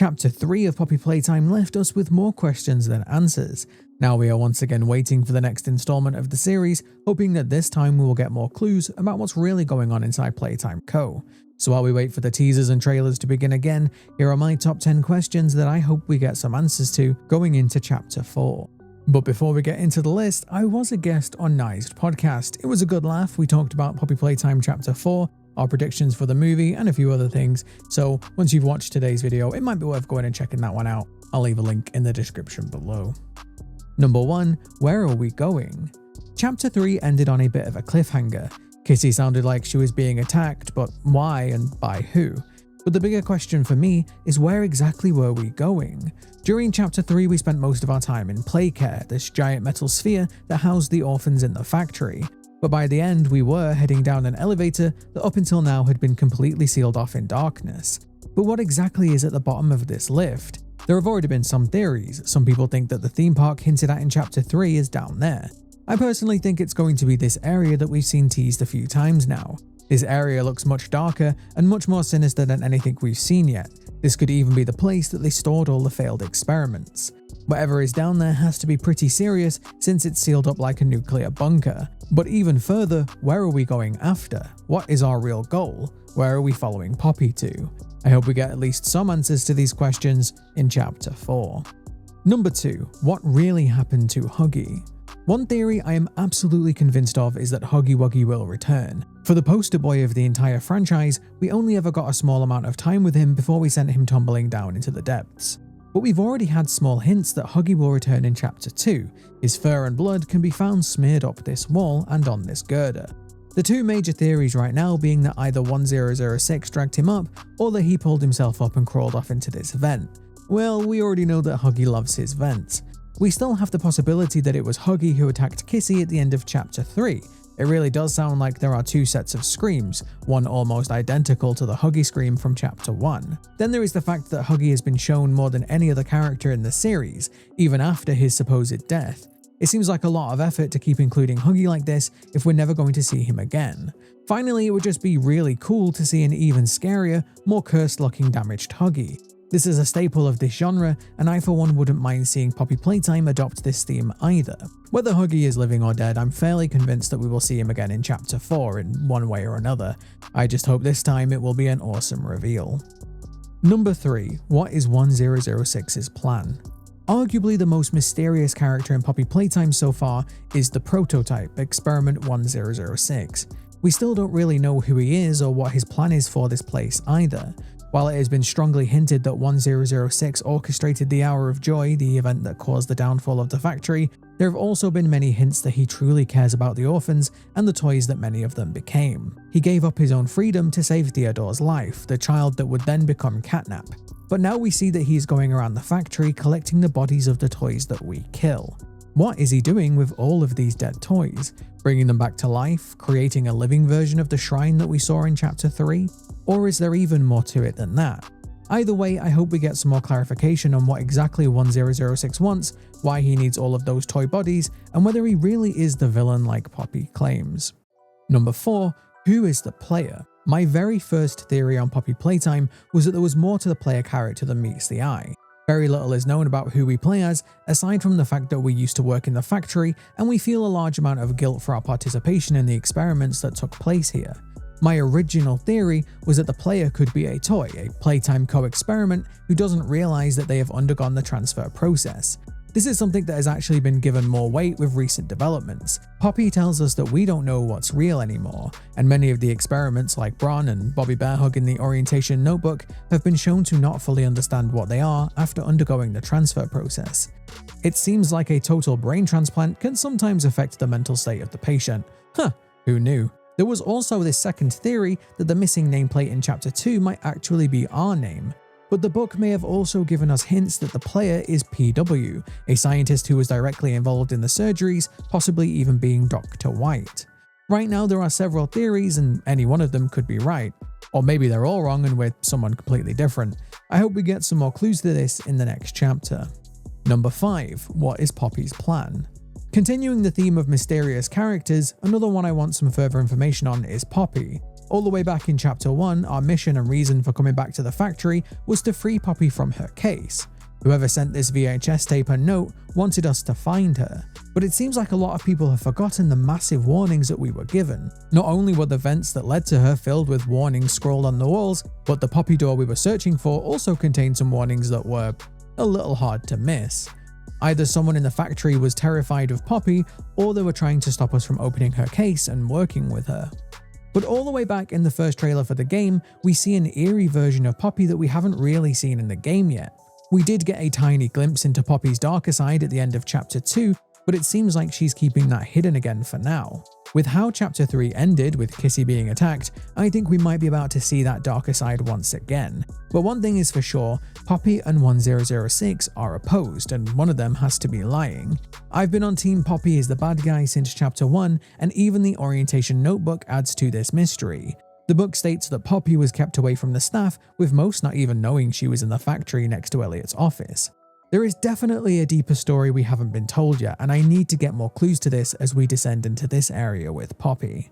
Chapter 3 of Poppy Playtime left us with more questions than answers. Now we are once again waiting for the next installment of the series, hoping that this time we will get more clues about what's really going on inside Playtime Co. So while we wait for the teasers and trailers to begin again, here are my top 10 questions that I hope we get some answers to going into Chapter 4. But before we get into the list, I was a guest on Nized podcast. It was a good laugh. We talked about Poppy Playtime Chapter 4, our predictions for the movie, and a few other things. So once you've watched today's video, it might be worth going and checking that one out. I'll leave a link in the description below. Number 1. Where are we going? Chapter 3 ended on a bit of a cliffhanger. Kitty sounded like she was being attacked, but why and by who? But the bigger question for me is, where exactly were we going? During Chapter 3 we spent most of our time in Playcare, this giant metal sphere that housed the orphans in the factory. But by the end we were heading down an elevator that up until now had been completely sealed off in darkness. But what exactly is at the bottom of this lift? There have already been some theories. Some people think that the theme park hinted at in Chapter 3 is down there. I personally think it's going to be this area that we've seen teased a few times now. This area looks much darker and much more sinister than anything we've seen yet. This could even be the place that they stored all the failed experiments. Whatever is down there has to be pretty serious since it's sealed up like a nuclear bunker. But even further, where are we going after? What is our real goal? Where are we following Poppy to? I hope we get at least some answers to these questions in Chapter 4. Number 2. What really happened to Huggy? One theory I am absolutely convinced of is that Huggy Wuggy will return. For the poster boy of the entire franchise, we only ever got a small amount of time with him before we sent him tumbling down into the depths. But we've already had small hints that Huggy will return in Chapter 2. His fur and blood can be found smeared up this wall and on this girder. The two major theories right now being that either 1006 dragged him up, or that he pulled himself up and crawled off into this vent. Well, we already know that Huggy loves his vents. We still have the possibility that it was Huggy who attacked Kissy at the end of Chapter 3. It really does sound like there are two sets of screams, one almost identical to the Huggy scream from Chapter 1. Then there is the fact that Huggy has been shown more than any other character in the series, even after his supposed death. It seems like a lot of effort to keep including Huggy like this if we're never going to see him again. Finally, it would just be really cool to see an even scarier, more cursed-looking damaged Huggy. This is a staple of this genre, and I for one wouldn't mind seeing Poppy Playtime adopt this theme either. Whether Huggy is living or dead, I'm fairly convinced that we will see him again in Chapter 4 in one way or another. I just hope this time it will be an awesome reveal. Number 3. What is 1006's plan? Arguably the most mysterious character in Poppy Playtime so far is the prototype, Experiment 1006. We still don't really know who he is or what his plan is for this place either. While it has been strongly hinted that 1006 orchestrated the Hour of Joy, the event that caused the downfall of the factory, there have also been many hints that he truly cares about the orphans and the toys that many of them became. He gave up his own freedom to save Theodore's life, the child that would then become Catnap. But now we see that he's going around the factory collecting the bodies of the toys that we kill. What is he doing with all of these dead toys? Bringing them back to life? Creating a living version of the shrine that we saw in Chapter 3? Or is there even more to it than that? Either way, I hope we get some more clarification on what exactly 1006 wants, why he needs all of those toy bodies, and whether he really is the villain like Poppy claims. Number 4. Who is the player? My very first theory on Poppy Playtime was that there was more to the player character than meets the eye. Very little is known about who we play as, aside from the fact that we used to work in the factory and we feel a large amount of guilt for our participation in the experiments that took place here. My original theory was that the player could be a toy, a Playtime co-experiment who doesn't realize that they have undergone the transfer process. This is something that has actually been given more weight with recent developments. Poppy tells us that we don't know what's real anymore, and many of the experiments like Bron and Bobby Bearhug in the Orientation Notebook have been shown to not fully understand what they are after undergoing the transfer process. It seems like a total brain transplant can sometimes affect the mental state of the patient. Who knew? There was also this second theory that the missing nameplate in Chapter 2 might actually be our name. But the book may have also given us hints that the player is PW, a scientist who was directly involved in the surgeries, possibly even being Dr. White. Right now there are several theories and any one of them could be right. Or maybe they're all wrong and we're someone completely different. I hope we get some more clues to this in the next chapter. Number 5. What is Poppy's plan? Continuing the theme of mysterious characters, another one I want some further information on is Poppy. All the way back in Chapter 1, our mission and reason for coming back to the factory was to free Poppy from her case. Whoever sent this VHS tape and note wanted us to find her, but it seems like a lot of people have forgotten the massive warnings that we were given. Not only were the vents that led to her filled with warnings scrolled on the walls, but the Poppy door we were searching for also contained some warnings that were a little hard to miss. Either someone in the factory was terrified of Poppy, or they were trying to stop us from opening her case and working with her. But all the way back in the first trailer for the game, we see an eerie version of Poppy that we haven't really seen in the game yet. We did get a tiny glimpse into Poppy's darker side at the end of Chapter 2, but it seems like she's keeping that hidden again for now. With how Chapter 3 ended with Kissy being attacked, I think we might be about to see that darker side once again. But one thing is for sure, Poppy and 1006 are opposed, and one of them has to be lying. I've been on Team Poppy as the bad guy since Chapter 1, and even the orientation notebook adds to this mystery. The book states that Poppy was kept away from the staff, with most not even knowing she was in the factory next to Elliot's office. There is definitely a deeper story we haven't been told yet, and I need to get more clues to this as we descend into this area with Poppy.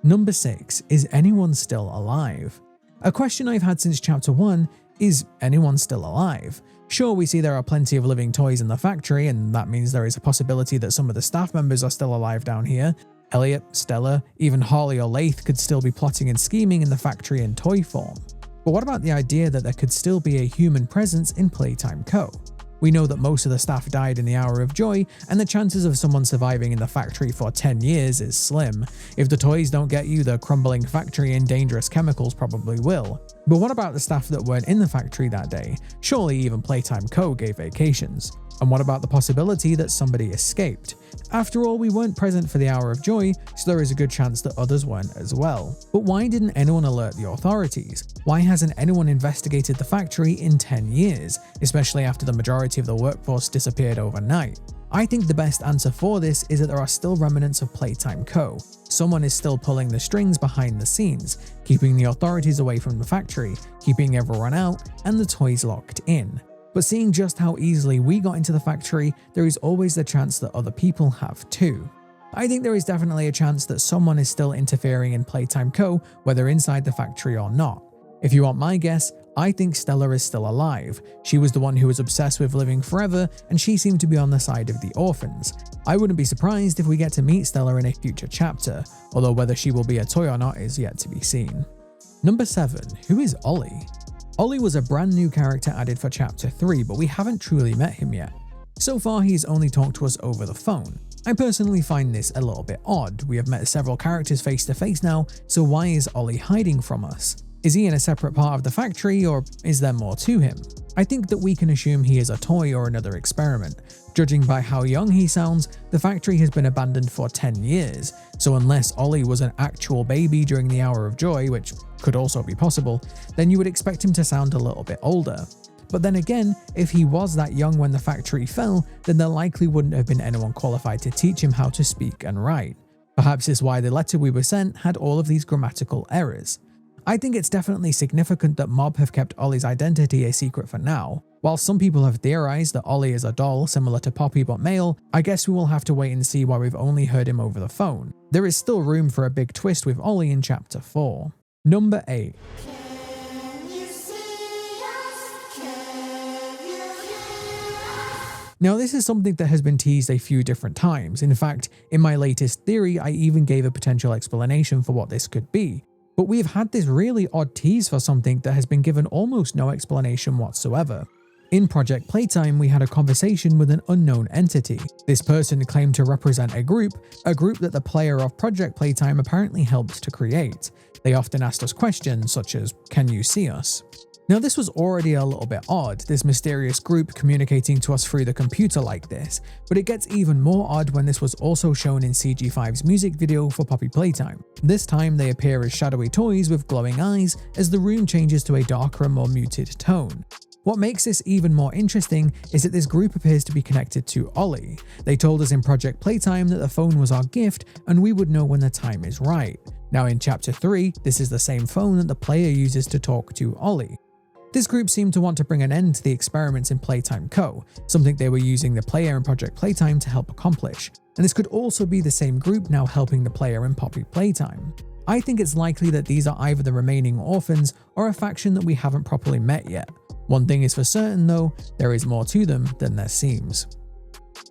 Number 6. Is anyone still alive? A question I've had since Chapter 1 is anyone still alive? Sure, we see there are plenty of living toys in the factory, and that means there is a possibility that some of the staff members are still alive down here. Elliot, Stella, even Harley or Laith could still be plotting and scheming in the factory in toy form. But what about the idea that there could still be a human presence in Playtime Co? We know that most of the staff died in the Hour of Joy, and the chances of someone surviving in the factory for 10 years is slim. If the toys don't get you, the crumbling factory and dangerous chemicals probably will. But what about the staff that weren't in the factory that day? Surely even Playtime Co gave vacations. And what about the possibility that somebody escaped? After all, we weren't present for the Hour of Joy, so there is a good chance that others weren't as well. But why didn't anyone alert the authorities? Why hasn't anyone investigated the factory in 10 years, especially after the majority of the workforce disappeared overnight? I think the best answer for this is that there are still remnants of Playtime Co. Someone is still pulling the strings behind the scenes, keeping the authorities away from the factory, keeping everyone out, and the toys locked in. But seeing just how easily we got into the factory, there is always the chance that other people have too. I think there is definitely a chance that someone is still interfering in Playtime Co, whether inside the factory or not. If you want my guess, I think Stella is still alive. She was the one who was obsessed with living forever, and she seemed to be on the side of the orphans. I wouldn't be surprised if we get to meet Stella in a future chapter, although whether she will be a toy or not is yet to be seen. Number 7. Who is Ollie? Ollie was a brand new character added for Chapter 3, but we haven't truly met him yet. So far, he's only talked to us over the phone. I personally find this a little bit odd. We have met several characters face to face now, so why is Ollie hiding from us? Is he in a separate part of the factory, or is there more to him? I think that we can assume he is a toy or another experiment. Judging by how young he sounds, the factory has been abandoned for 10 years, so unless Ollie was an actual baby during the Hour of Joy, which could also be possible, then you would expect him to sound a little bit older. But then again, if he was that young when the factory fell, then there likely wouldn't have been anyone qualified to teach him how to speak and write. Perhaps this is why the letter we were sent had all of these grammatical errors. I think it's definitely significant that Mob have kept Ollie's identity a secret for now. While some people have theorized that Ollie is a doll similar to Poppy but male, I guess we will have to wait and see why we've only heard him over the phone. There is still room for a big twist with Ollie in Chapter 4. Number 8. Now this is something that has been teased a few different times. In fact, in my latest theory, I even gave a potential explanation for what this could be. But we've had this really odd tease for something that has been given almost no explanation whatsoever. In Project Playtime, we had a conversation with an unknown entity. This person claimed to represent a group that the player of Project Playtime apparently helped to create. They often asked us questions such as, "Can you see us?" Now this was already a little bit odd, this mysterious group communicating to us through the computer like this, but it gets even more odd when this was also shown in CG5's music video for Poppy Playtime. This time they appear as shadowy toys with glowing eyes as the room changes to a darker and more muted tone. What makes this even more interesting is that this group appears to be connected to Ollie. They told us in Project Playtime that the phone was our gift and we would know when the time is right. Now in Chapter 3, this is the same phone that the player uses to talk to Ollie. This group seemed to want to bring an end to the experiments in Playtime Co., something they were using the player in Project Playtime to help accomplish, and this could also be the same group now helping the player in Poppy Playtime. I think it's likely that these are either the remaining orphans or a faction that we haven't properly met yet. One thing is for certain though, there is more to them than there seems.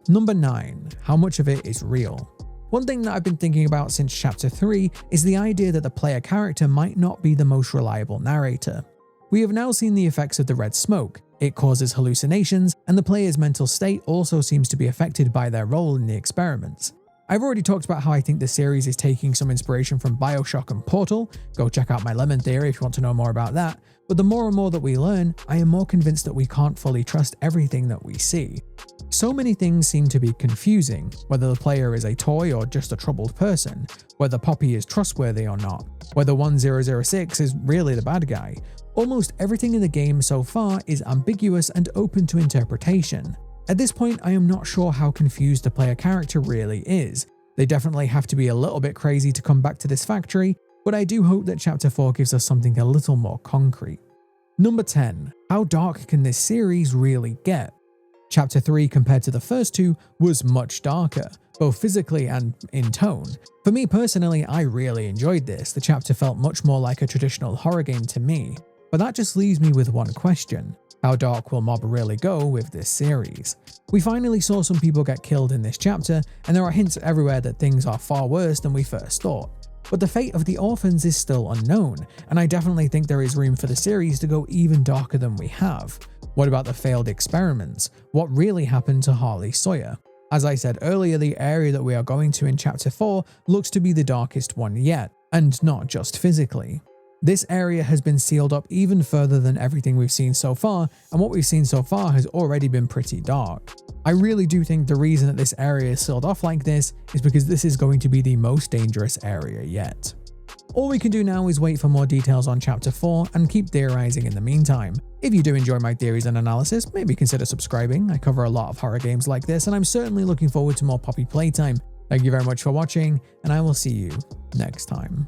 Number 9. How much of it is real? One thing that I've been thinking about since Chapter 3 is the idea that the player character might not be the most reliable narrator. We have now seen the effects of the red smoke. It causes hallucinations, and the player's mental state also seems to be affected by their role in the experiments. I've already talked about how I think the series is taking some inspiration from BioShock and Portal. Go check out my Lemon Theory if you want to know more about that. But the more and more that we learn, I am more convinced that we can't fully trust everything that we see. So many things seem to be confusing, whether the player is a toy or just a troubled person, whether Poppy is trustworthy or not, whether 1006 is really the bad guy. Almost everything in the game so far is ambiguous and open to interpretation. At this point, I am not sure how confused the player character really is. They definitely have to be a little bit crazy to come back to this factory, but I do hope that Chapter 4 gives us something a little more concrete. Number 10. How dark can this series really get? Chapter 3 compared to the first two was much darker, both physically and in tone. For me personally, I really enjoyed this. The chapter felt much more like a traditional horror game to me. But that just leaves me with one question. How dark will Mob really go with this series? We finally saw some people get killed in this chapter, and there are hints everywhere that things are far worse than we first thought. But the fate of the orphans is still unknown, and I definitely think there is room for the series to go even darker than we have. What about the failed experiments? What really happened to Harley Sawyer? As I said earlier, the area that we are going to in Chapter 4 looks to be the darkest one yet, and not just physically. This area has been sealed up even further than everything we've seen so far, and what we've seen so far has already been pretty dark. I really do think the reason that this area is sealed off like this is because this is going to be the most dangerous area yet. All we can do now is wait for more details on Chapter 4 and keep theorizing in the meantime. If you do enjoy my theories and analysis, maybe consider subscribing. I cover a lot of horror games like this, and I'm certainly looking forward to more Poppy Playtime. Thank you very much for watching, and I will see you next time.